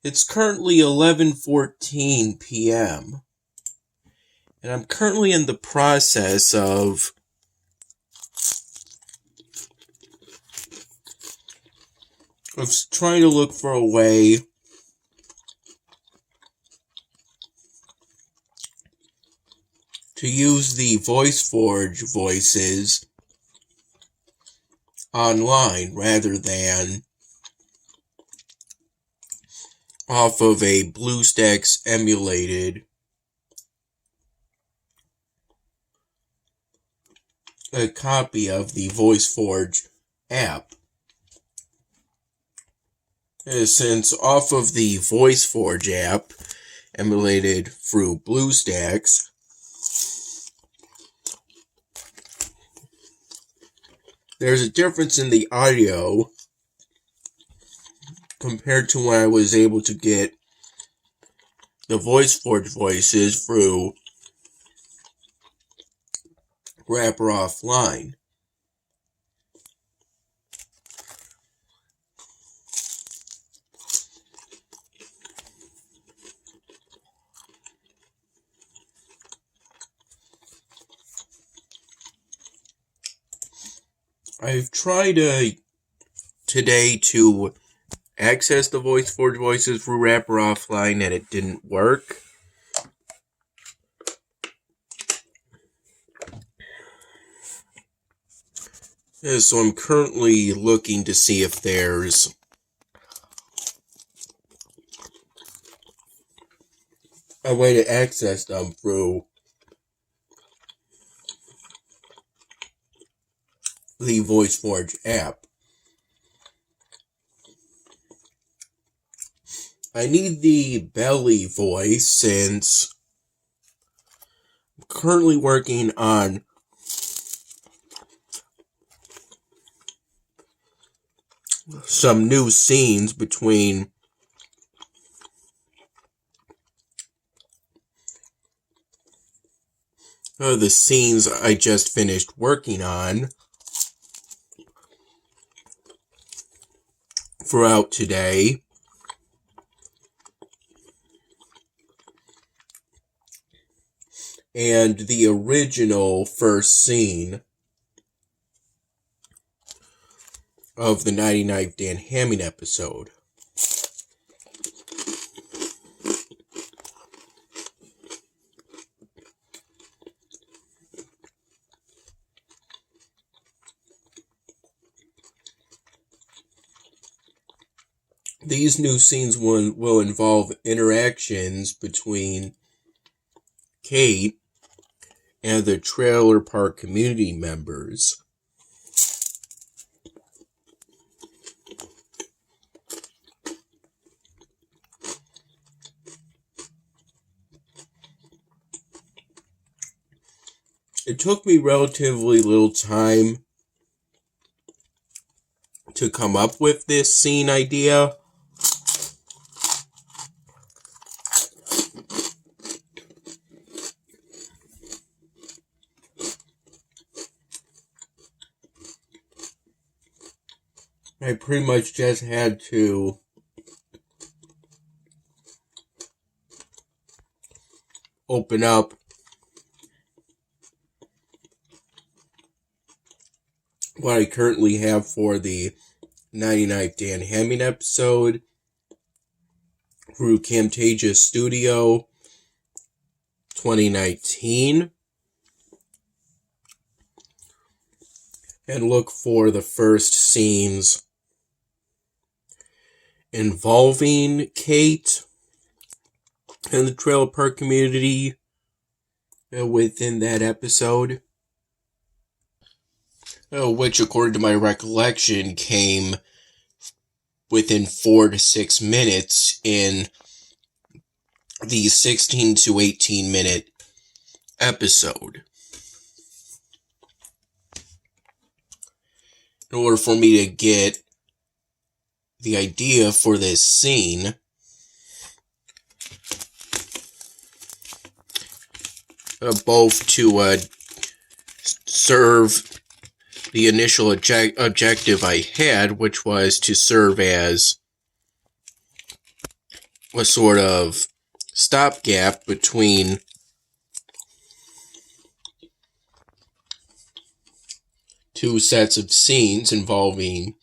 It's currently 11:14 p.m. and I'm currently in the process of trying to look for a way to use the VoiceForge voices online rather than off of a BlueStacks emulated a copy of the VoiceForge app. Since off of the VoiceForge app emulated through BlueStacks, there's a difference in the audio compared to when I was able to get the VoiceForge voices through Rapper Offline. I've tried today to access the VoiceForge voices through Rapper Offline and it didn't work. So I'm currently looking to see if there's a way to access them through the VoiceForge app. I need the belly voice since I'm currently working on some new scenes between the scenes I just finished working on throughout today. And the original first scene of the 99th Dan Hamming episode. These new scenes will involve interactions between Kate and the trailer park community members. It took me relatively little time to come up with this scene idea. I pretty much just had to open up what I currently have for the 99th Dan Hamming episode through Camtasia Studio 2019 and look for the first scenes involving Kate and the trailer park community within that episode. Which, according to my recollection, came within 4 to 6 minutes in the 16 to 18 minute episode. In order for me to get the idea for this scene, both to serve the initial objective I had, which was to serve as a sort of stopgap between two sets of scenes involving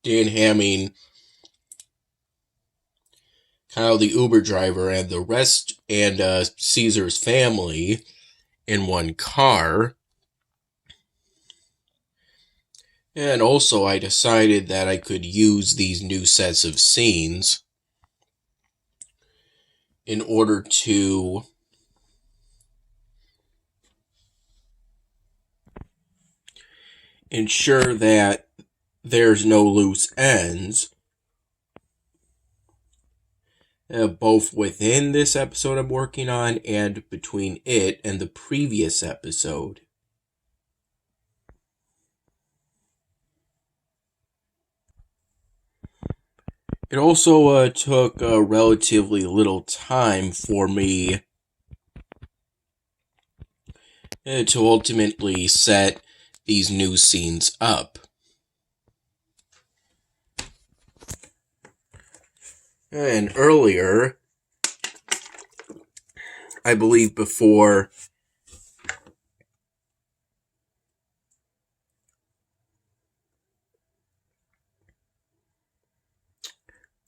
Dan Hamming, Kyle the Uber driver, and the rest, and Caesar's family in one car. And also I decided that I could use these new sets of scenes in order to ensure that there's no loose ends, both within this episode I'm working on and between it and the previous episode. It also took relatively little time for me to ultimately set these new scenes up. And earlier, I believe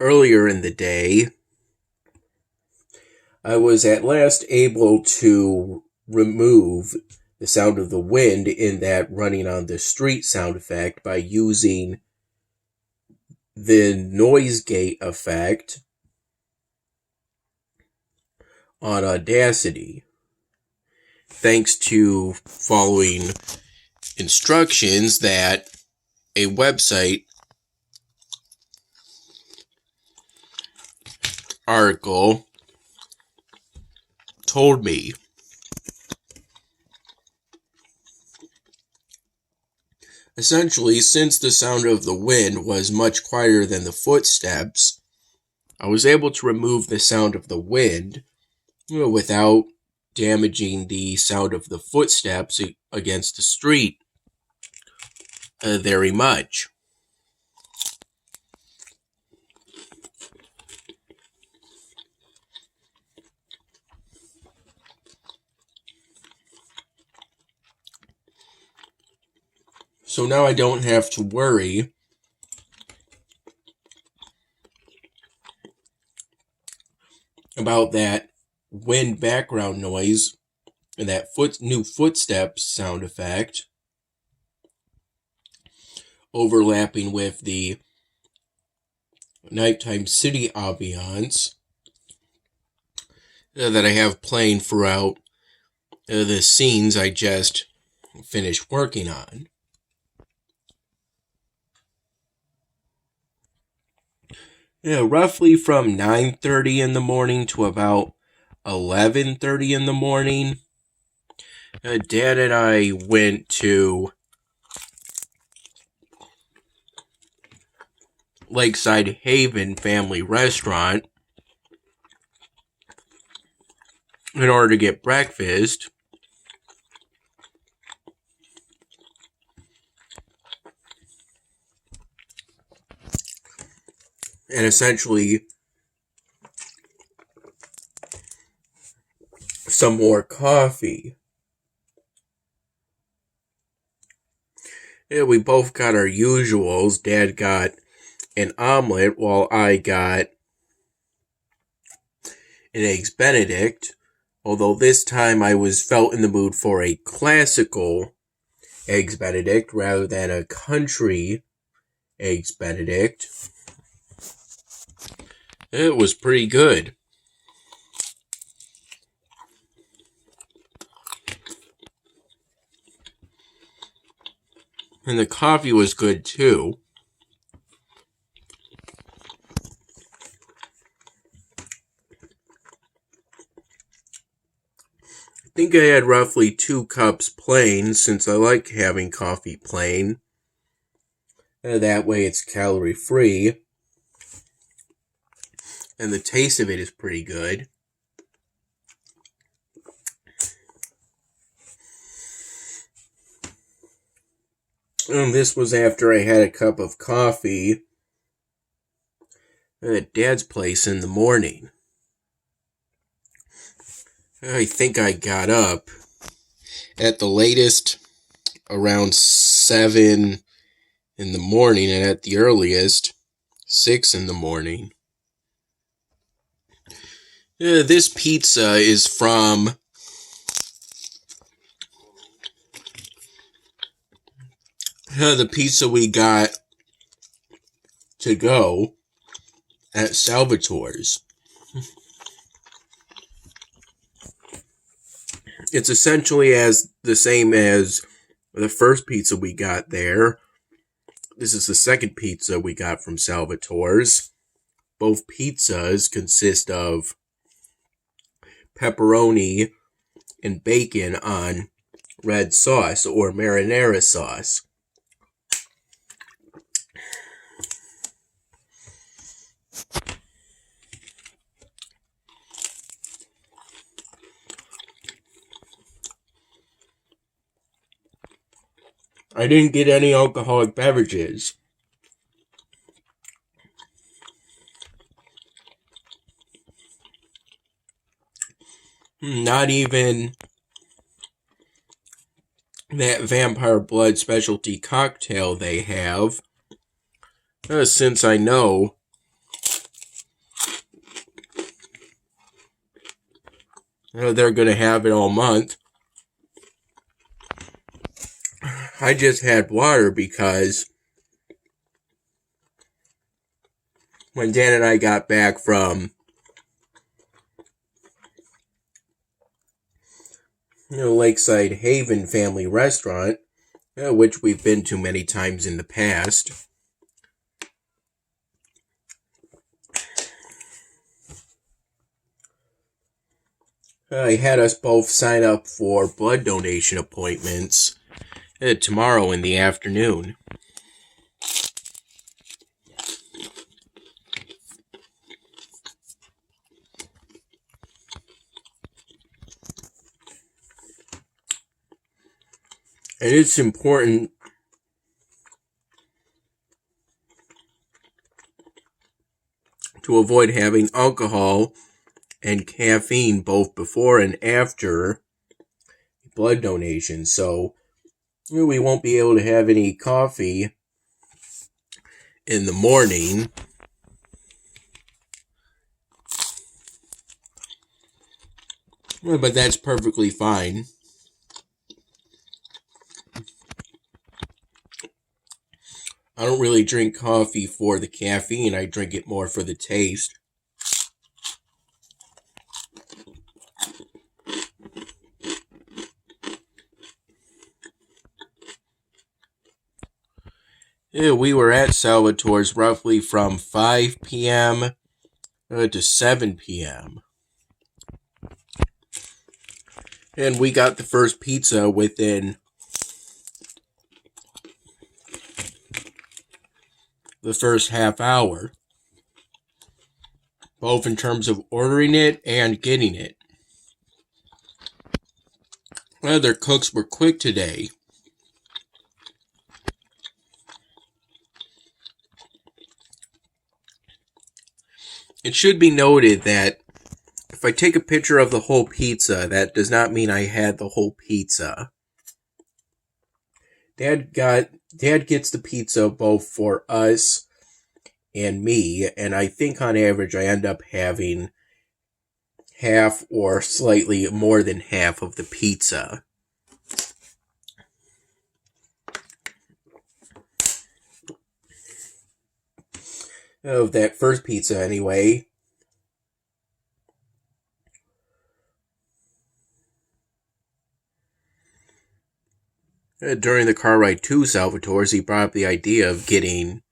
earlier in the day, I was at last able to remove the sound of the wind in that running on the street sound effect by using the noise gate effect on Audacity, thanks to following instructions that a website article told me. Essentially, since the sound of the wind was much quieter than the footsteps, I was able to remove the sound of the wind without damaging the sound of the footsteps against the street very much. So now I don't have to worry about that wind background noise and that new footsteps sound effect overlapping with the nighttime city ambiance that I have playing throughout the scenes I just finished working on. Roughly from 9:30 in the morning to about 11:30 in the morning, Dad and I went to Lakeside Haven Family Restaurant in order to get breakfast. And essentially some more coffee. Yeah, we both got our usuals. Dad got an omelet while I got an Eggs Benedict. Although this time I felt in the mood for a classical Eggs Benedict rather than a country Eggs Benedict. It was pretty good. And the coffee was good too. I think I had roughly 2 cups plain, since I like having coffee plain. That way it's calorie free. And the taste of it is pretty good. And this was after I had a cup of coffee at Dad's place in the morning. I think I got up at the latest around 7 in the morning, and at the earliest 6 in the morning. This pizza is from the pizza we got to go at Salvatore's. It's essentially as the same as the first pizza we got there. This is the second pizza we got from Salvatore's. Both pizzas consist of pepperoni and bacon on red sauce or marinara sauce. I didn't get any alcoholic beverages. Not even that vampire blood specialty cocktail they have. Since I know they're going to have it all month. I just had water because when Dan and I got back from Lakeside Haven Family Restaurant, which we've been to many times in the past, he had us both sign up for blood donation appointments tomorrow in the afternoon. And it's important to avoid having alcohol and caffeine both before and after blood donation. So we won't be able to have any coffee in the morning. But that's perfectly fine. I don't really drink coffee for the caffeine. I drink it more for the taste. We were at Salvatore's roughly from 5 p.m. To 7 p.m. And we got the first pizza within the first half hour, both in terms of ordering it and getting it. Their cooks were quick today. It should be noted that if I take a picture of the whole pizza, that does not mean I had the whole pizza. Dad gets the pizza both for us and me, and I think on average I end up having half or slightly more than half of the pizza. Of that first pizza, anyway. During the car ride to Salvatore's, he brought up the idea of getting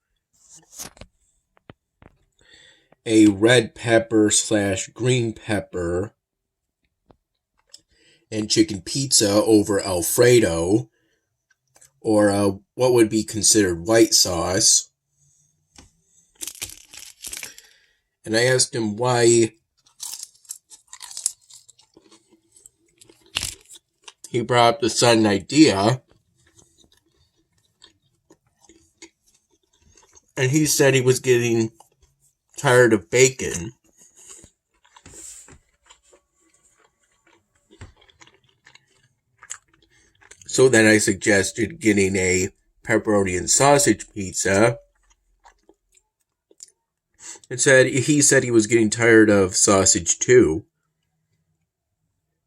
a red pepper / green pepper and chicken pizza over Alfredo, or what would be considered white sauce. And I asked him why he brought up the sudden idea. and he said he was getting tired of bacon. So then I suggested getting a pepperoni and sausage pizza. And he said he was getting tired of sausage too.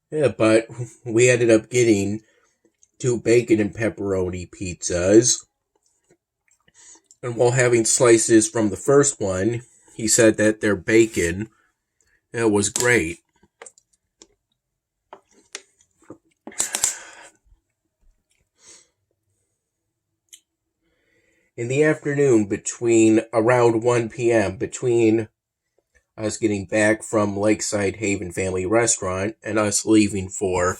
Yeah, but we ended up getting 2 bacon and pepperoni pizzas. And while having slices from the first one, he said that their bacon was great. In the afternoon, between around 1 p.m., between us getting back from Lakeside Haven Family Restaurant and us leaving for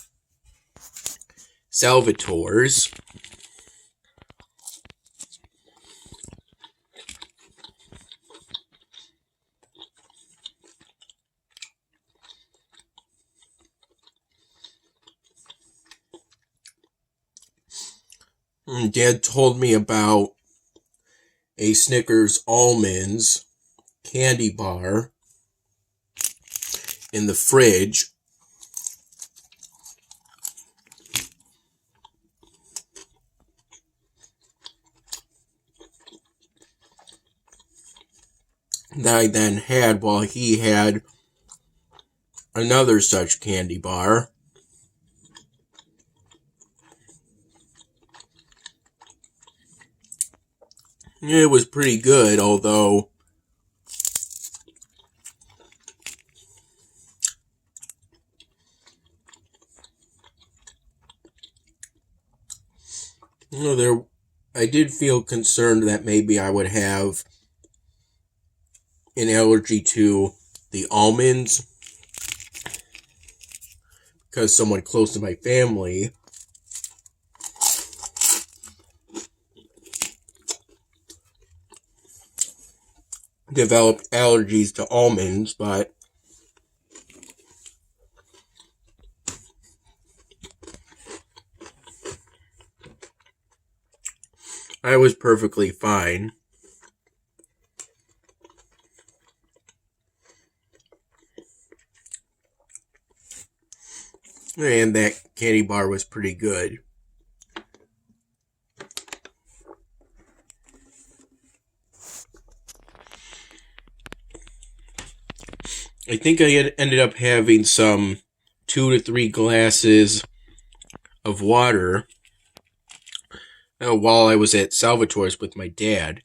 Salvatore's, Dad told me about a Snickers Almonds candy bar in the fridge. That I then had while he had another such candy bar. It was pretty good, although I did feel concerned that maybe I would have an allergy to the almonds because someone close to my family developed allergies to almonds, but I was perfectly fine. And that candy bar was pretty good. I think I ended up having some 2 to 3 glasses of water while I was at Salvatore's with my dad.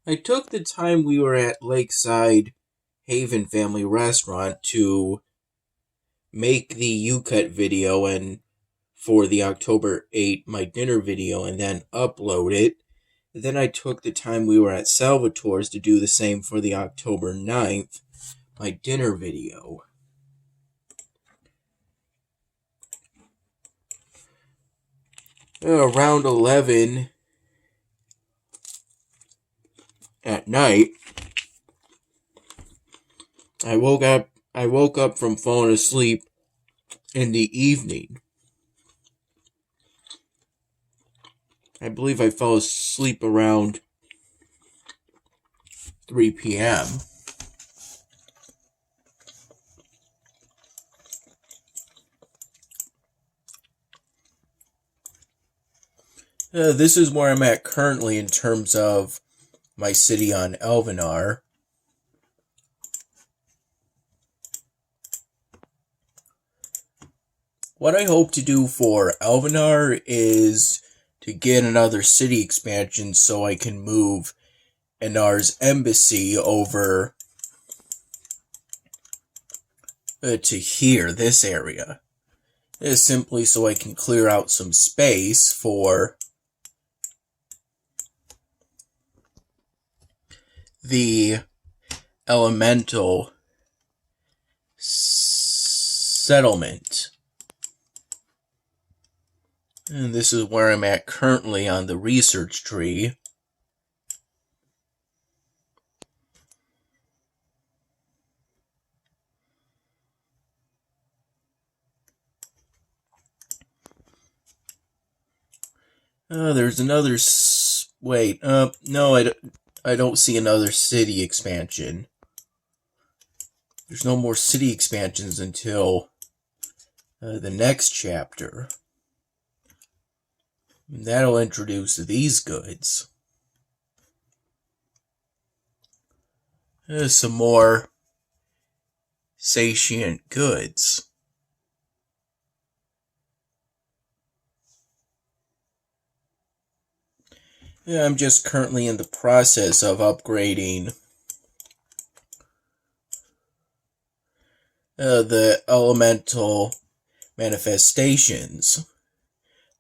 I took the time we were at Lakeside Haven Family Restaurant to make the U-Cut video and for the October 8 my dinner video and then upload it. Then I took the time we were at Salvatore's to do the same for the October 9th my dinner video. Around 11 at night, I woke up from falling asleep in the evening. I believe I fell asleep around 3 p.m. This is where I'm at currently in terms of my city on Elvenar. What I hope to do for Elvenar is to get another city expansion so I can move Enar's embassy over to here, this area. It is simply so I can clear out some space for the elemental settlement. And this is where I'm at currently on the research tree. There's another... Wait, no, I don't see another city expansion. There's no more city expansions until the next chapter. And that'll introduce these goods. Some more sentient goods. I'm just currently in the process of upgrading the elemental manifestations.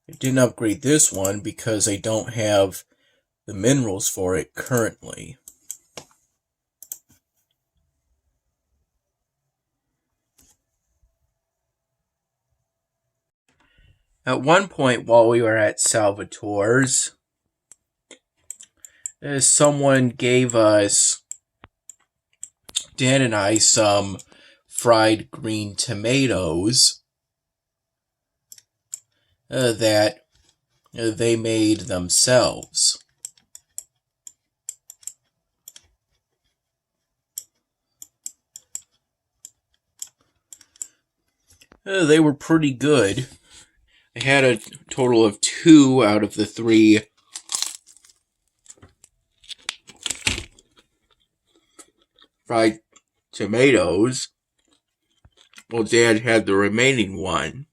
I didn't upgrade this one because I don't have the minerals for it currently. At one point while we were at Salvatore's, someone gave us, Dan and I, some fried green tomatoes that they made themselves. They were pretty good. I had a total of 2 out of the 3 fried tomatoes. Well, Dad had the remaining one.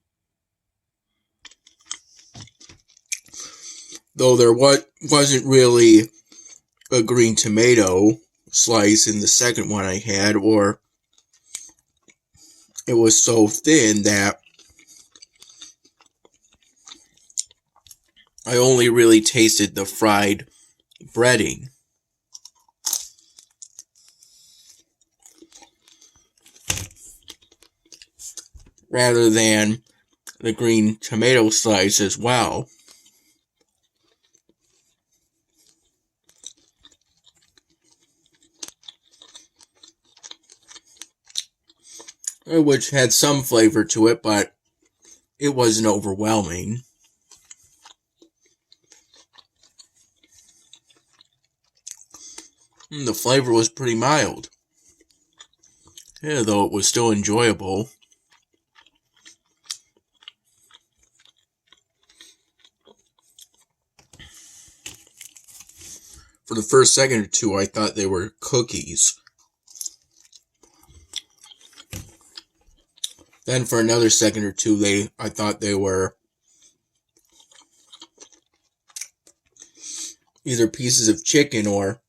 Though there wasn't really a green tomato slice in the second one I had, or it was so thin that I only really tasted the fried breading. Rather than the green tomato slice as well. Which had some flavor to it, but it wasn't overwhelming. The flavor was pretty mild. Yeah, though it was still enjoyable. For the first second or two, I thought they were cookies. Then for another second or two, I thought they were either pieces of chicken or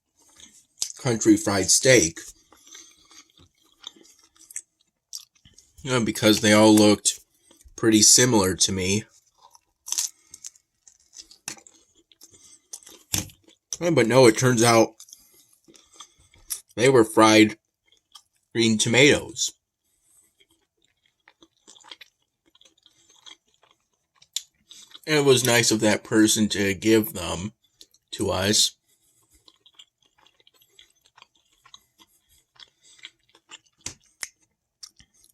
country fried steak. Because they all looked pretty similar to me. But no, it turns out they were fried green tomatoes. And it was nice of that person to give them to us.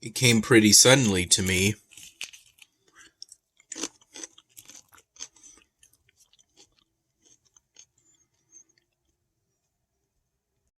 It came pretty suddenly to me.